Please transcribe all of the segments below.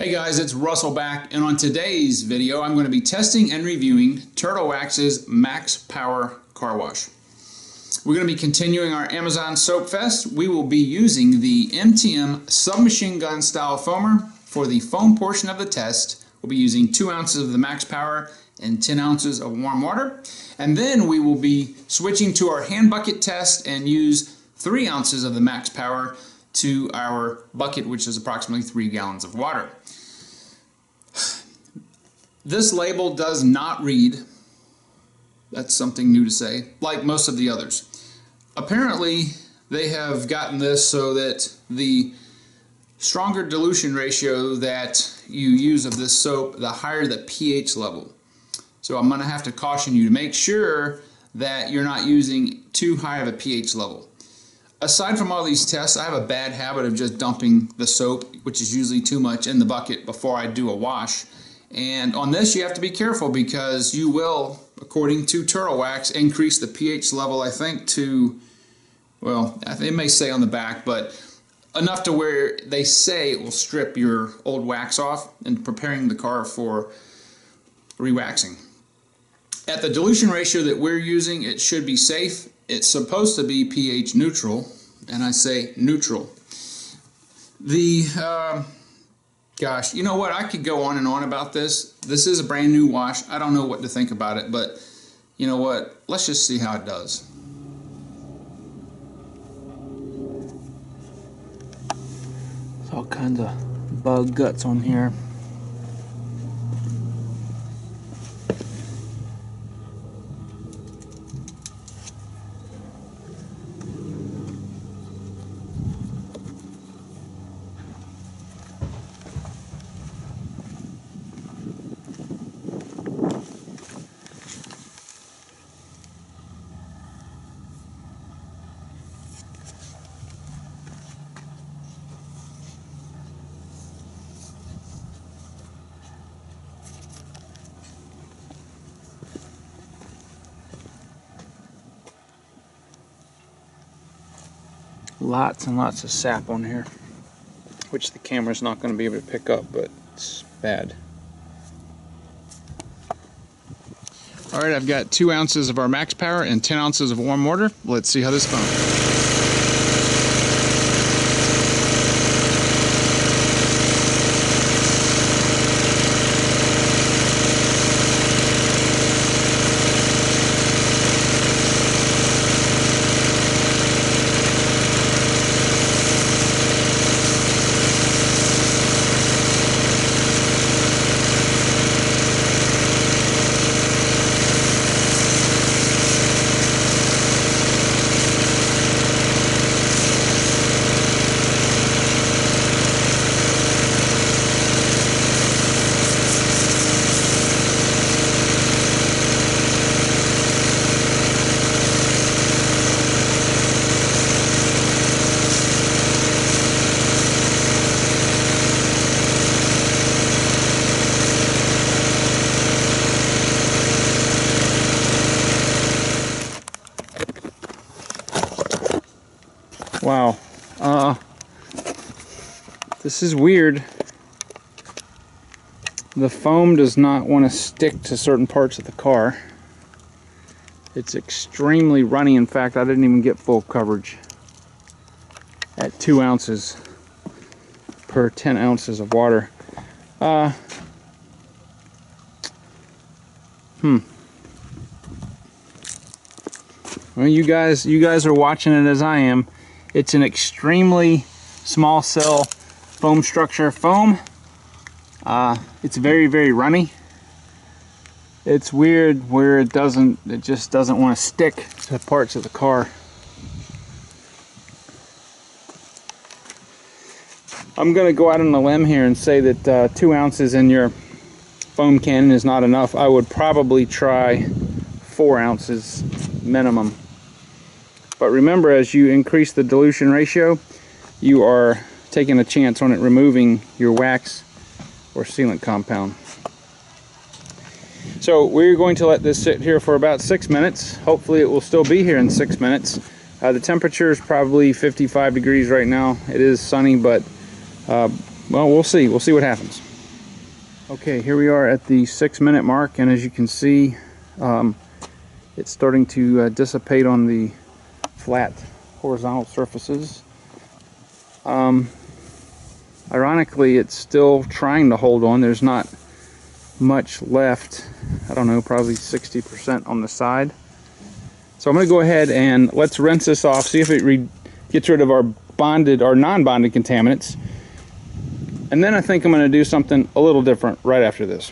Hey guys, it's Russell back, and on today's video I'm going to be testing and reviewing Turtle Wax's Max Power Car Wash. We're going to be continuing our Amazon Soap Fest. We will be using the MTM Submachine gun style foamer. For the foam portion of the test, we'll be using 2 ounces of the Max Power and 10 ounces of warm water. And then we will be switching to our hand bucket test and use 3 ounces of the Max Power to our bucket, which is approximately 3 gallons of water. This label does not read, that's something new to say, like most of the others. Apparently they have gotten this so that the stronger dilution ratio that you use of this soap, the higher the pH level. So I'm going to have to caution you to make sure that you're not using too high of a pH level. Aside from all these tests, I have a bad habit of just dumping the soap, which is usually too much, in the bucket before I do a wash. And on this you have to be careful because you will, according to Turtle Wax, increase the pH level, I think, to, well, it may say on the back, but enough to where they say it will strip your old wax off and preparing the car for re-waxing. At the dilution ratio that we're using, it should be safe. It's supposed to be pH neutral, and I say neutral. Gosh, you know what? I could go on and on about this. This is a brand new wash. I don't know what to think about it, but you know what? Let's just see how it does. There's all kinds of bug guts on here. Lots and lots of sap on here, which the camera's not going to be able to pick up, but it's bad. Alright, I've got 2 ounces of our Max Power and 10 ounces of warm water. Let's see how this foams. Wow, this is weird. The foam does not want to stick to certain parts of the car. It's extremely runny. In fact, I didn't even get full coverage at 2 ounces per 10 ounces of water. Well, you guys are watching it as I am. It's an extremely small cell foam structure foam. It's very, very runny. It's weird where it just doesn't want to stick to parts of the car. I'm going to go out on a limb here and say that 2 ounces in your foam cannon is not enough. I would probably try 4 ounces minimum. But remember, as you increase the dilution ratio, you are taking a chance on it removing your wax or sealant compound. So we're going to let this sit here for about 6 minutes. Hopefully it will still be here in 6 minutes. The temperature is probably 55 degrees right now. It is sunny, but well, we'll see. We'll see what happens. Okay, here we are at the 6-minute mark, and as you can see, it's starting to dissipate on the flat horizontal surfaces. Ironically, it's still trying to hold on. There's not much left. I don't know, probably 60% on the side. So I'm going to go ahead and let's rinse this off, see if it gets rid of our bonded or non-bonded contaminants. And then I think I'm going to do something a little different right after this.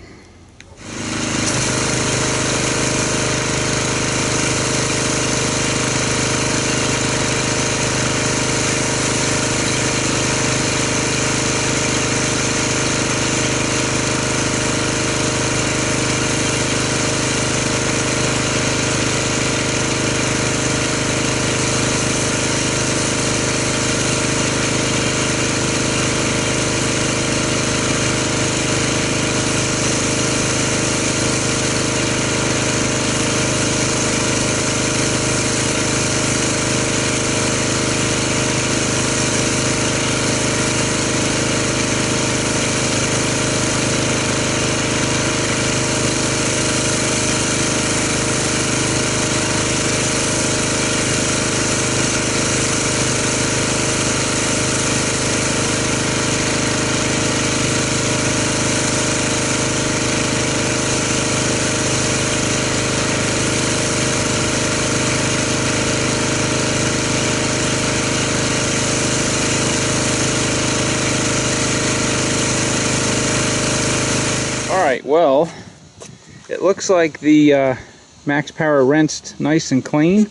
Alright, well, it looks like the Max Power rinsed nice and clean,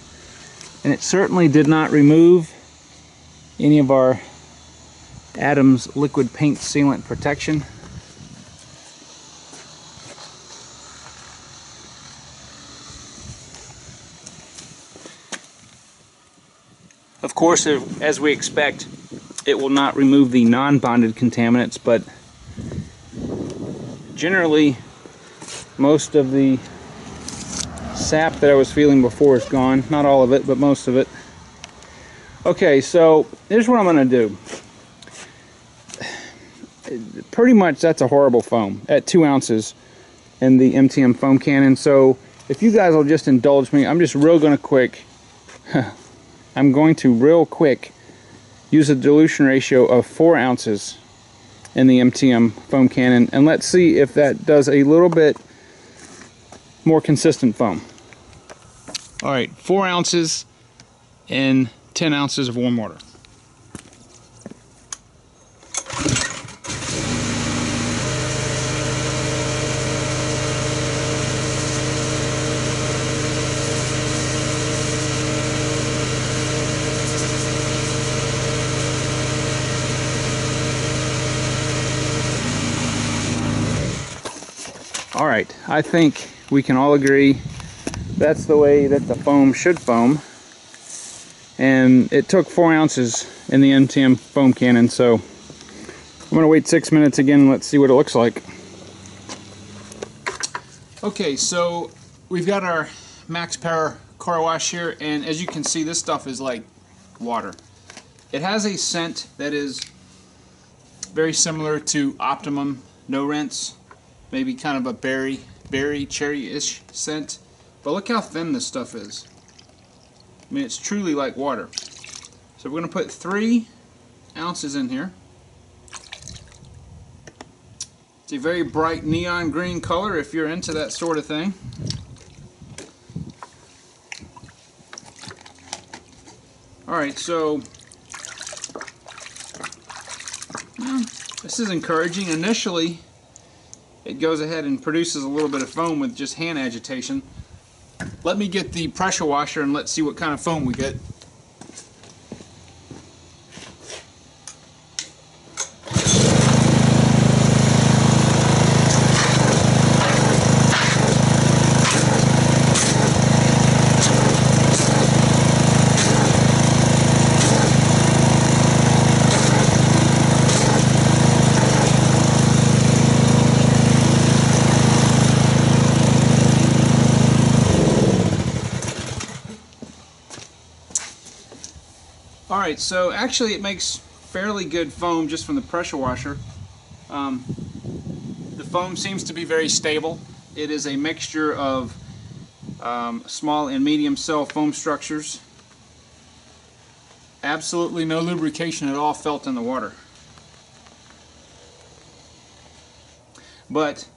and it certainly did not remove any of our Adams liquid paint sealant protection. Of course, as we expect, it will not remove the non-bonded contaminants, but generally most of the sap that I was feeling before is gone. Not all of it, but most of it. Okay, so here's what I'm going to do. Pretty much that's a horrible foam at 2 ounces in the MTM foam cannon. So if you guys will just indulge me, I'm just real going to quick use a dilution ratio of 4 ounces in the MTM foam cannon, and let's see if that does a little bit more consistent foam. Alright, 4 ounces in 10 ounces of warm water. Alright, I think we can all agree that's the way that the foam should foam. And it took 4 ounces in the MTM foam cannon, so I'm going to wait 6 minutes again and let's see what it looks like. Okay, so we've got our Max Power car wash here, and as you can see, this stuff is like water. It has a scent that is very similar to Optimum No Rinse. Maybe kind of a berry, cherry-ish scent. But look how thin this stuff is. I mean, it's truly like water. So we're going to put 3 ounces in here. It's a very bright neon green color if you're into that sort of thing. Alright, so this is encouraging. Initially, it goes ahead and produces a little bit of foam with just hand agitation. Let me get the pressure washer and let's see what kind of foam we get. Alright, so actually it makes fairly good foam just from the pressure washer. The foam seems to be very stable. It is a mixture of small and medium cell foam structures. Absolutely no lubrication at all felt in the water. But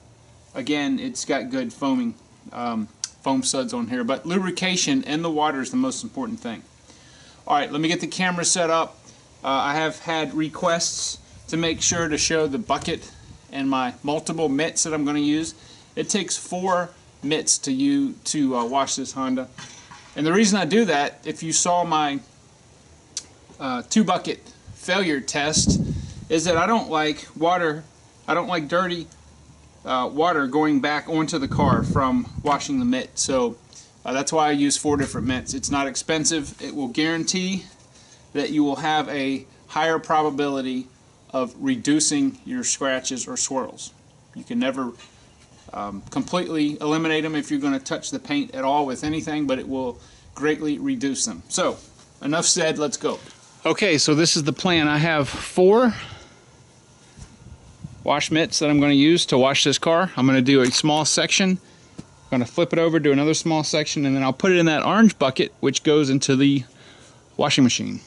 again, it's got good foaming, foam suds on here. But lubrication in the water is the most important thing. Alright, let me get the camera set up. I have had requests to make sure to show the bucket and my multiple mitts that I'm going to use. It takes 4 mitts to wash this Honda. And the reason I do that, if you saw my 2-bucket failure test, is that I don't like water, I don't like dirty water going back onto the car from washing the mitt. So that's why I use 4 different mitts. It's not expensive. It will guarantee that you will have a higher probability of reducing your scratches or swirls. You can never completely eliminate them if you're going to touch the paint at all with anything, but it will greatly reduce them. So enough said, let's go. Okay, so this is the plan. I have 4 wash mitts that I'm going to use to wash this car. I'm going to do a small section, I'm going to flip it over, do another small section, and then I'll put it in that orange bucket which goes into the washing machine.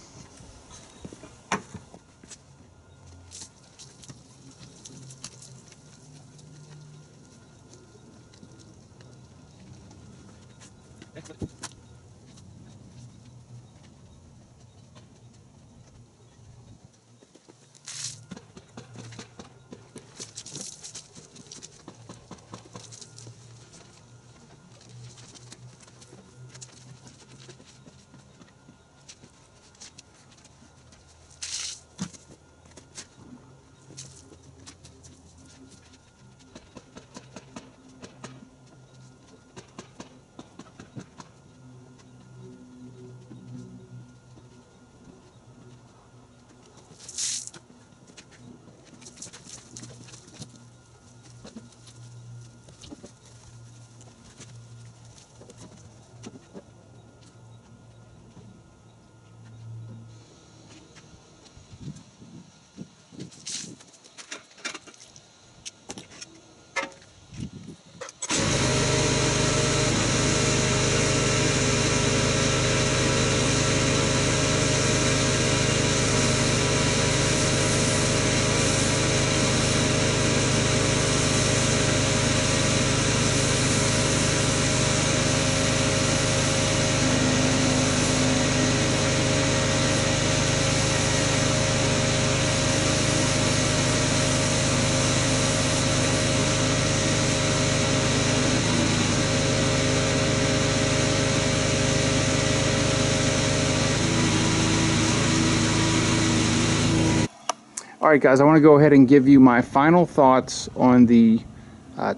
Alright guys, I want to go ahead and give you my final thoughts on the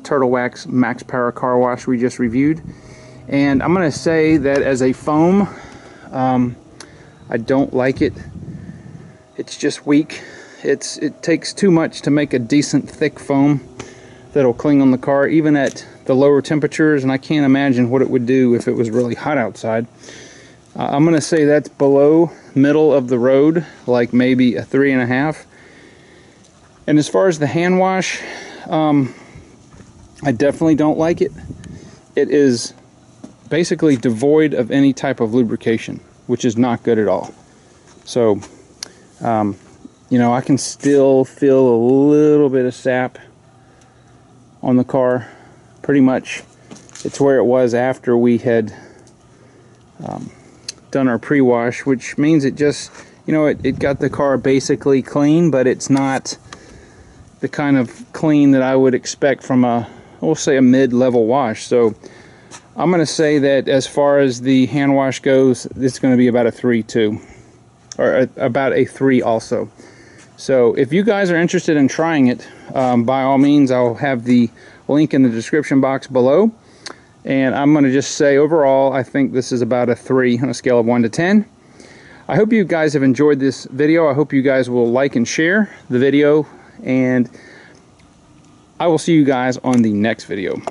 Turtle Wax Max Power Car Wash we just reviewed. And I'm going to say that as a foam, I don't like it. It's just weak. It takes too much to make a decent thick foam that'll cling on the car, even at the lower temperatures, and I can't imagine what it would do if it was really hot outside. I'm going to say that's below middle of the road, like maybe a 3.5. And as far as the hand wash, I definitely don't like it. It is basically devoid of any type of lubrication, which is not good at all. So, you know, I can still feel a little bit of sap on the car. Pretty much it's where it was after we had done our pre-wash, which means it just, you know, it got the car basically clean, but it's not the kind of clean that I would expect from a, we'll say, a mid-level wash. So I'm going to say that as far as the hand wash goes, it's going to be about a 3 too, or about a 3 also. So if you guys are interested in trying it, by all means, I'll have the link in the description box below. And I'm going to just say overall, I think this is about a 3 on a scale of 1 to 10. I hope you guys have enjoyed this video. I hope you guys will like and share the video, and I will see you guys on the next video.